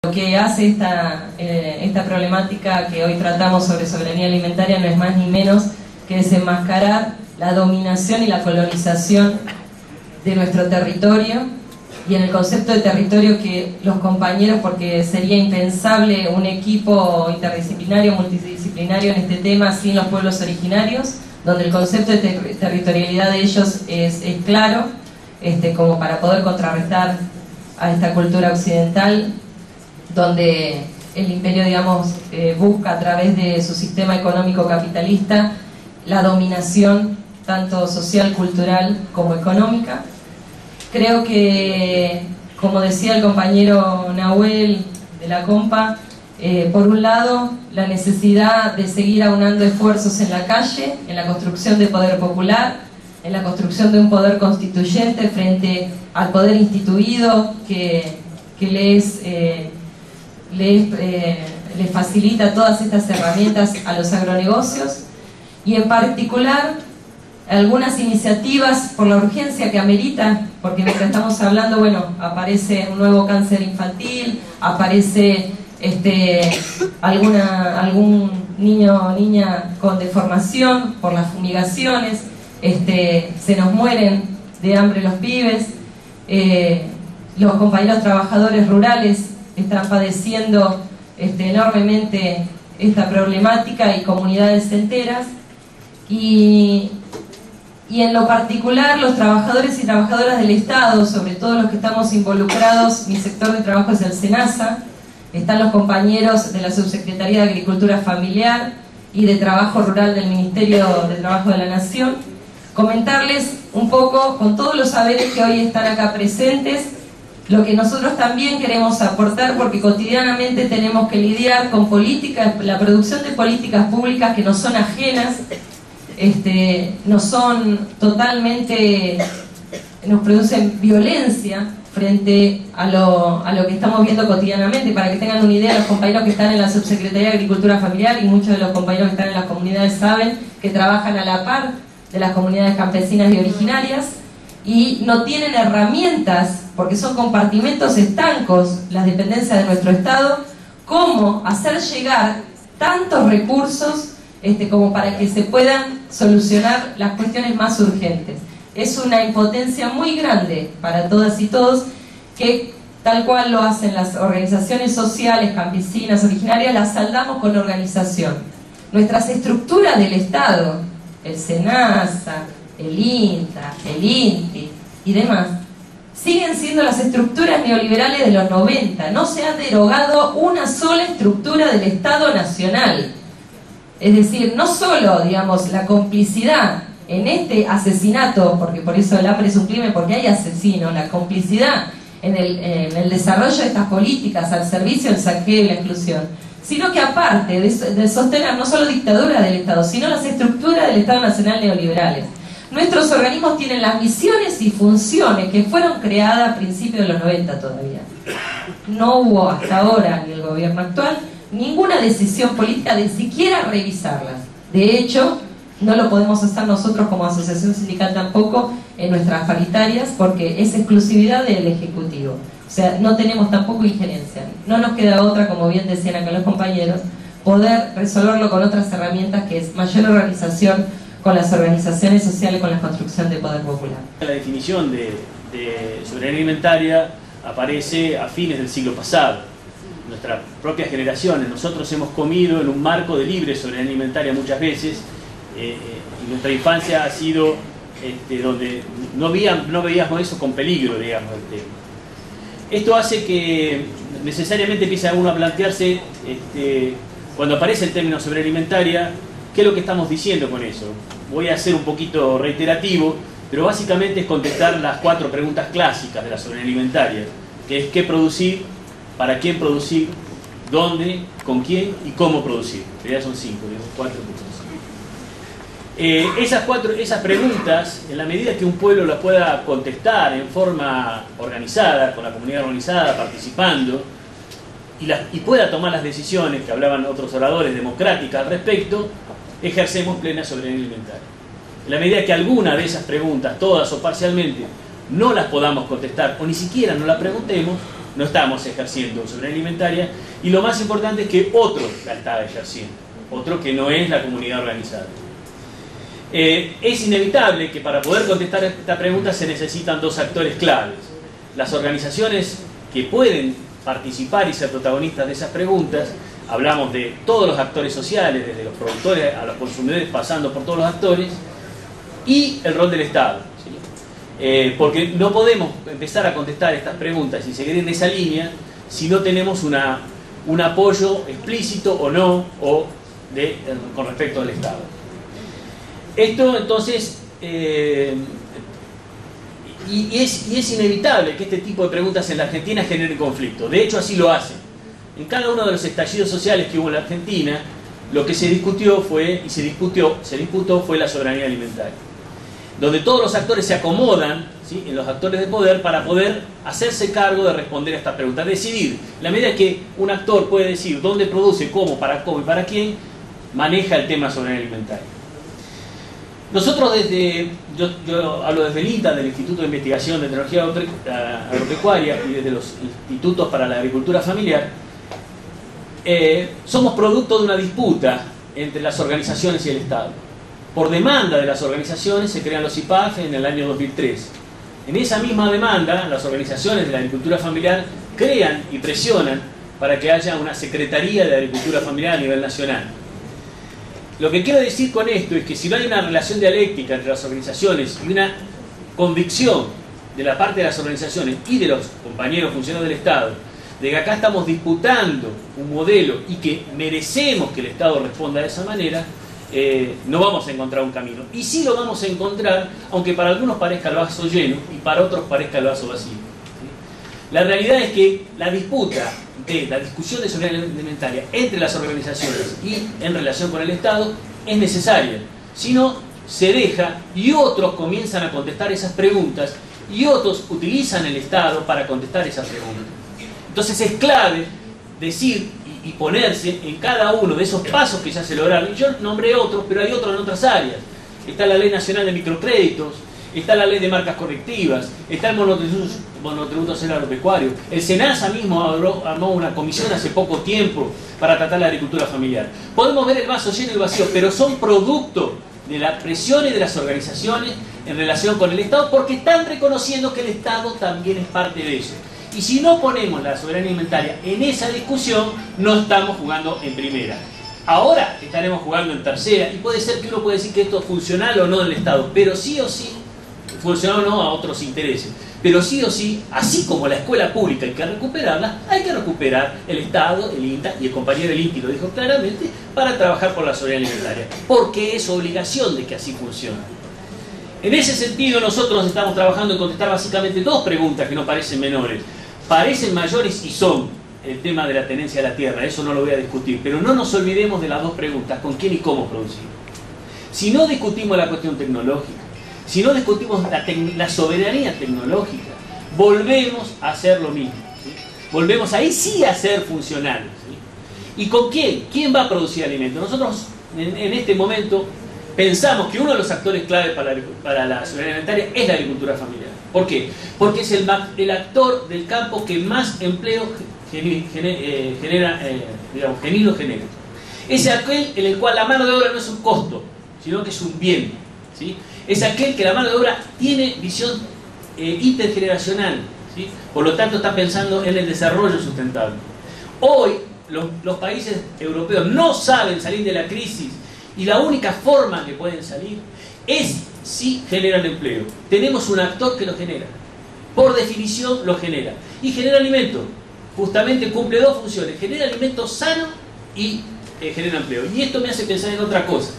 Lo que hace esta problemática que hoy tratamos sobre soberanía alimentaria no es más ni menos que desenmascarar la dominación y la colonización de nuestro territorio, y en el concepto de territorio que los compañeros, porque sería impensable un equipo interdisciplinario, multidisciplinario en este tema sin los pueblos originarios, donde el concepto de territorialidad de ellos es claro, como para poder contrarrestar a esta cultura occidental, donde el imperio, digamos, busca a través de su sistema económico capitalista la dominación tanto social, cultural como económica. Creo que, como decía el compañero Nahuel de la Compa, por un lado, la necesidad de seguir aunando esfuerzos en la calle, en la construcción de poder popular, en la construcción de un poder constituyente frente al poder instituido que les facilita todas estas herramientas a los agronegocios, y en particular algunas iniciativas por la urgencia que amerita, porque mientras estamos hablando, bueno, aparece un nuevo cáncer infantil, aparece algún niño o niña con deformación por las fumigaciones, se nos mueren de hambre los pibes, los compañeros trabajadores rurales están padeciendo enormemente esta problemática, y comunidades enteras, y en lo particular los trabajadores y trabajadoras del Estado, sobre todo los que estamos involucrados. Mi sector de trabajo es el SENASA, están los compañeros de la Subsecretaría de Agricultura Familiar y de Trabajo Rural del Ministerio de Trabajo de la Nación. Comentarles un poco, con todos los saberes que hoy están acá presentes, lo que nosotros también queremos aportar, porque cotidianamente tenemos que lidiar con políticas, la producción de políticas públicas que nos son ajenas, no son totalmente, nos producen violencia frente a lo que estamos viendo cotidianamente. Para que tengan una idea, los compañeros que están en la Subsecretaría de Agricultura Familiar y muchos de los compañeros que están en las comunidades saben que trabajan a la par de las comunidades campesinas y originarias, y no tienen herramientas, porque son compartimentos estancos las dependencias de nuestro Estado, cómo hacer llegar tantos recursos como para que se puedan solucionar las cuestiones más urgentes. Es una impotencia muy grande para todas y todos, que tal cual lo hacen las organizaciones sociales, campesinas, originarias, las saldamos con organización. Nuestras estructuras del Estado, el SENASA, el INTA, el INTI y demás, siguen siendo las estructuras neoliberales de los 90. No se ha derogado una sola estructura del Estado Nacional. Es decir, no solo, digamos, la complicidad en este asesinato, porque por eso el hambre es un crimen, porque hay asesinos, la complicidad en el desarrollo de estas políticas al servicio del saqueo y la exclusión, sino que aparte de sostener no solo dictadura del Estado, sino las estructuras del Estado Nacional neoliberales. Nuestros organismos tienen las misiones y funciones que fueron creadas a principios de los 90 todavía. No hubo hasta ahora, ni el gobierno actual, ninguna decisión política de siquiera revisarlas. De hecho, no lo podemos hacer nosotros como asociación sindical tampoco en nuestras paritarias, porque es exclusividad del Ejecutivo. O sea, no tenemos tampoco injerencia. No nos queda otra, como bien decían acá los compañeros, poder resolverlo con otras herramientas, que es mayor organización con las organizaciones sociales, con la construcción de poder popular. La definición de soberanía alimentaria aparece a fines del siglo pasado. Nuestras propias generaciones, nosotros hemos comido en un marco de libre soberanía alimentaria muchas veces, y nuestra infancia ha sido donde no veíamos eso con peligro, digamos, el tema. Esto hace que necesariamente empiece uno a plantearse, cuando aparece el término soberanía alimentaria, ¿qué es lo que estamos diciendo con eso? Voy a ser un poquito reiterativo, pero básicamente es contestar las 4 preguntas clásicas de la soberanía alimentaria, que es qué producir, para quién producir, dónde, con quién y cómo producir. En realidad son 5, 4 puntos. Esas preguntas, en la medida que un pueblo las pueda contestar en forma organizada, con la comunidad organizada, participando, y pueda tomar las decisiones, que hablaban otros oradores, democráticas al respecto, ejercemos plena soberanía alimentaria. En la medida que alguna de esas preguntas, todas o parcialmente, no las podamos contestar, o ni siquiera nos las preguntemos, no estamos ejerciendo soberanía alimentaria, y lo más importante es que otro la está ejerciendo, otro que no es la comunidad organizada. Es inevitable que para poder contestar esta pregunta se necesitan dos actores claves. Las organizaciones que pueden participar y ser protagonistas de esas preguntas, hablamos de todos los actores sociales, desde los productores a los consumidores, pasando por todos los actores, y el rol del Estado, ¿sí? Porque no podemos empezar a contestar estas preguntas y seguir en esa línea si no tenemos un apoyo explícito o no con respecto al Estado. Esto entonces, y es inevitable que este tipo de preguntas en la Argentina generen conflicto. De hecho, así lo hacen. En cada uno de los estallidos sociales que hubo en la Argentina, lo que se discutió fue, y se disputó fue la soberanía alimentaria, donde todos los actores se acomodan, ¿sí?, en los actores de poder para poder hacerse cargo de responder a esta pregunta, decidir. La medida que un actor puede decir dónde produce, cómo y para quién, maneja el tema soberanía alimentaria. Nosotros yo hablo desde el INTA, del Instituto de Investigación de Tecnología Agropecuaria, y desde los institutos para la agricultura familiar, somos producto de una disputa entre las organizaciones y el Estado. Por demanda de las organizaciones se crean los IPAF en el año 2003. En esa misma demanda, las organizaciones de la agricultura familiar crean y presionan para que haya una Secretaría de Agricultura Familiar a nivel nacional. Lo que quiero decir con esto es que si no hay una relación dialéctica entre las organizaciones y una convicción de la parte de las organizaciones y de los compañeros funcionarios del Estado, de que acá estamos disputando un modelo y que merecemos que el Estado responda de esa manera, no vamos a encontrar un camino. Y sí lo vamos a encontrar, aunque para algunos parezca el vaso lleno y para otros parezca el vaso vacío. La realidad es que la disputa la discusión de soberanía alimentaria entre las organizaciones y en relación con el Estado es necesaria. Si no, se deja y otros comienzan a contestar esas preguntas y otros utilizan el Estado para contestar esas preguntas. Entonces es clave decir y ponerse en cada uno de esos pasos que ya se lograron. Y yo nombré otros, pero hay otros en otras áreas. Está la Ley Nacional de Microcréditos, está la Ley de Marcas Correctivas, está el monotributo social agropecuario. El SENASA mismo armó una comisión hace poco tiempo para tratar la agricultura familiar. Podemos ver el vaso lleno y el vacío, pero son producto de las presiones de las organizaciones en relación con el Estado, porque están reconociendo que el Estado también es parte de eso. Y si no ponemos la soberanía alimentaria en esa discusión, no estamos jugando en primera. Ahora estaremos jugando en tercera, y puede ser que uno pueda decir que esto es funcional o no del Estado, pero sí o sí, funcional o no a otros intereses. Pero sí o sí, así como la escuela pública hay que recuperarla, hay que recuperar el Estado, el INTA, y el compañero del INTI lo dijo claramente, para trabajar por la soberanía alimentaria, porque es obligación de que así funcione. En ese sentido, nosotros estamos trabajando en contestar básicamente dos preguntas que nos parecen menores. Parecen mayores y son el tema de la tenencia de la tierra, eso no lo voy a discutir, pero no nos olvidemos de las dos preguntas, ¿con quién y cómo producir? Si no discutimos la cuestión tecnológica, si no discutimos la soberanía tecnológica, volvemos a hacer lo mismo, ¿sí? Volvemos ahí sí a ser funcionales, ¿sí? ¿Y con quién? ¿Quién va a producir alimentos? Nosotros en este momento pensamos que uno de los actores clave para la soberanía alimentaria es la agricultura familiar. ¿Por qué? Porque es el actor del campo que más empleo genera. Es aquel en el cual la mano de obra no es un costo, sino que es un bien, ¿sí? Es aquel que la mano de obra tiene visión intergeneracional, ¿sí? Por lo tanto está pensando en el desarrollo sustentable. Hoy los países europeos no saben salir de la crisis y la única forma que pueden salir es si generan empleo. Tenemos un actor que lo genera, por definición lo genera, y genera alimento. Justamente cumple dos funciones: genera alimento sano y genera empleo. Y esto me hace pensar en otra cosa.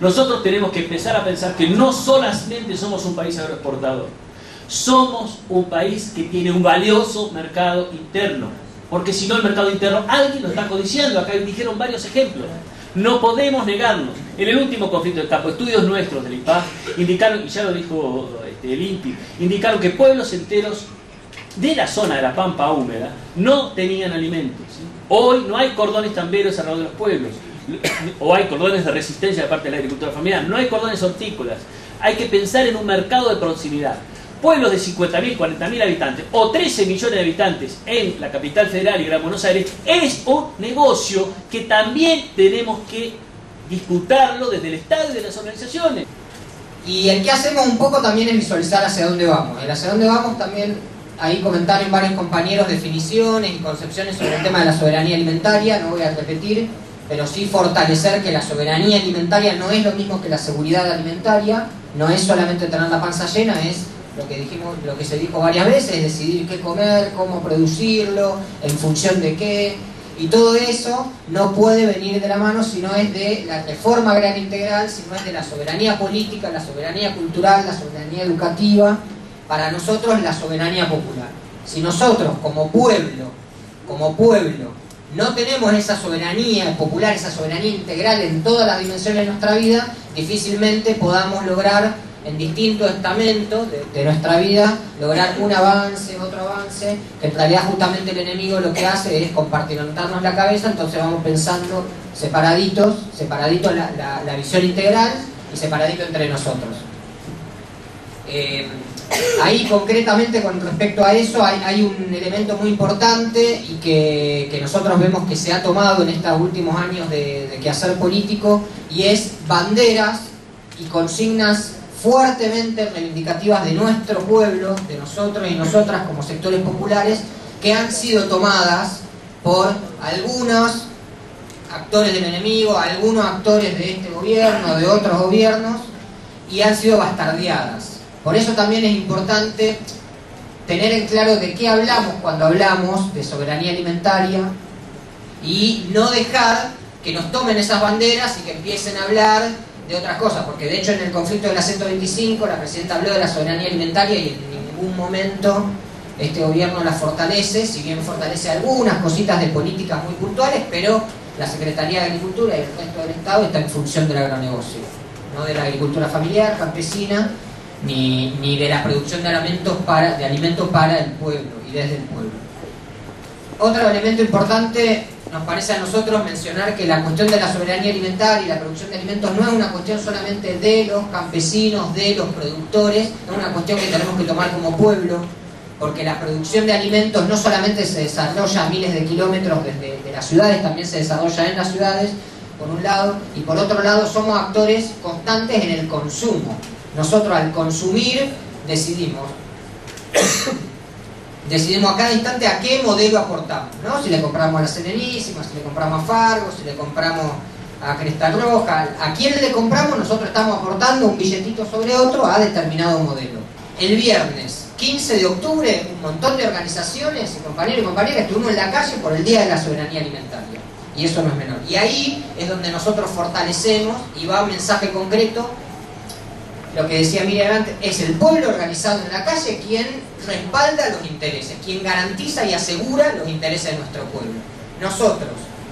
Nosotros tenemos que empezar a pensar que no solamente somos un país agroexportador, somos un país que tiene un valioso mercado interno, porque si no el mercado interno alguien lo está codiciando. Acá dijeron varios ejemplos. No podemos negarnos. En el último conflicto de campo, estudios nuestros del IPAF indicaron, y ya lo dijo el INTI, indicaron que pueblos enteros de la zona de la pampa húmeda no tenían alimentos, ¿sí? Hoy no hay cordones tamberos alrededor de los pueblos, o hay cordones de resistencia de parte de la agricultura familiar, no hay cordones hortícolas. Hay que pensar en un mercado de proximidad. pueblos de 50.000, 40.000 habitantes o 13 millones de habitantes en la capital federal y Gran Buenos Aires, es un negocio que también tenemos que disputarlo desde el Estado y de las organizaciones. Y el que hacemos un poco también es visualizar hacia dónde vamos. El hacia dónde vamos también, ahí comentaron varios compañeros definiciones y concepciones sobre el tema de la soberanía alimentaria, no voy a repetir, pero sí fortalecer que la soberanía alimentaria no es lo mismo que la seguridad alimentaria, no es solamente tener la panza llena, es lo que dijimos, lo que se dijo varias veces, decidir qué comer, cómo producirlo, en función de qué, y todo eso no puede venir de la mano si no es de la reforma agraria integral, si no es de la soberanía política, la soberanía cultural, la soberanía educativa, para nosotros la soberanía popular. Si nosotros como pueblo, no tenemos esa soberanía popular, esa soberanía integral en todas las dimensiones de nuestra vida, difícilmente podamos lograr en distintos estamentos de nuestra vida, lograr un avance, otro avance, que en realidad justamente el enemigo lo que hace es compartimentarnos la cabeza, entonces vamos pensando separaditos la visión integral y separadito entre nosotros. Ahí concretamente con respecto a eso hay un elemento muy importante y que nosotros vemos que se ha tomado en estos últimos años de quehacer político, y es banderas y consignas fuertemente reivindicativas de nuestro pueblo, de nosotros y nosotras como sectores populares, que han sido tomadas por algunos actores del enemigo, algunos actores de este gobierno, de otros gobiernos, y han sido bastardeadas. Por eso también es importante tener en claro de qué hablamos cuando hablamos de soberanía alimentaria y no dejar que nos tomen esas banderas y que empiecen a hablar de otras cosas, porque de hecho en el conflicto de la 125 la presidenta habló de la soberanía alimentaria y en ningún momento este gobierno la fortalece, si bien fortalece algunas cositas de políticas muy puntuales, pero la Secretaría de Agricultura y el resto del Estado está en función del agronegocio, no de la agricultura familiar, campesina, ni de la producción de alimentos para el pueblo y desde el pueblo. Otro elemento importante nos parece a nosotros mencionar que la cuestión de la soberanía alimentaria y la producción de alimentos no es una cuestión solamente de los campesinos, de los productores, es una cuestión que tenemos que tomar como pueblo, porque la producción de alimentos no solamente se desarrolla a miles de kilómetros desde las ciudades, también se desarrolla en las ciudades, por un lado, y por otro lado somos actores constantes en el consumo. Nosotros al consumir decidimos a cada instante a qué modelo aportamos, ¿no? Si le compramos a la Serenísima, si le compramos a Fargo, si le compramos a Cresta Roja, a quién le compramos, nosotros estamos aportando un billetito sobre otro a determinado modelo. El viernes 15 de octubre, un montón de organizaciones y compañeros y compañeras estuvimos en la calle por el Día de la Soberanía Alimentaria, y eso no es menor. Y ahí es donde nosotros fortalecemos y va un mensaje concreto. Lo que decía Miriam antes, es el pueblo organizado en la calle quien respalda los intereses, quien garantiza y asegura los intereses de nuestro pueblo. Nosotros,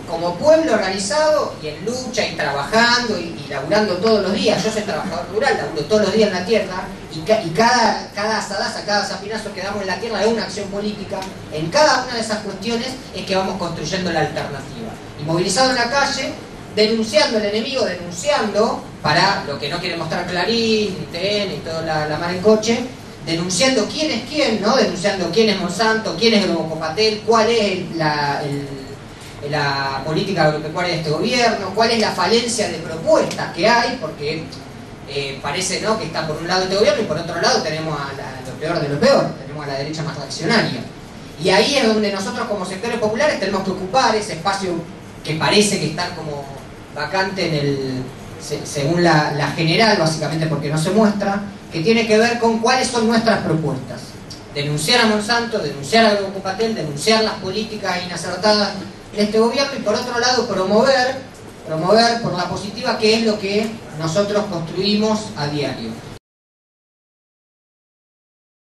como pueblo organizado y en lucha y trabajando y laburando todos los días, yo soy trabajador rural, laburo todos los días en la tierra, y cada asadaza, cada zapinazo que damos en la tierra es una acción política. En cada una de esas cuestiones es que vamos construyendo la alternativa. Y movilizado en la calle, denunciando al enemigo, denunciando, para lo que no quiere mostrar Clarín, ni TN, y toda la mar en coche, denunciando quién es quién, ¿no? Denunciando quién es Monsanto, quién es Globocopatel, cuál es la política agropecuaria de este gobierno, cuál es la falencia de propuestas que hay, porque parece, ¿no?, que está por un lado este gobierno y por otro lado tenemos a lo peor de lo peor, tenemos a la derecha más reaccionaria. Y ahí es donde nosotros como sectores populares tenemos que ocupar ese espacio que parece que está como vacante según la general, básicamente porque no se muestra, que tiene que ver con cuáles son nuestras propuestas. Denunciar a Monsanto, denunciar a Globocopatel, denunciar las políticas inacertadas de este gobierno y por otro lado promover por la positiva, que es lo que nosotros construimos a diario.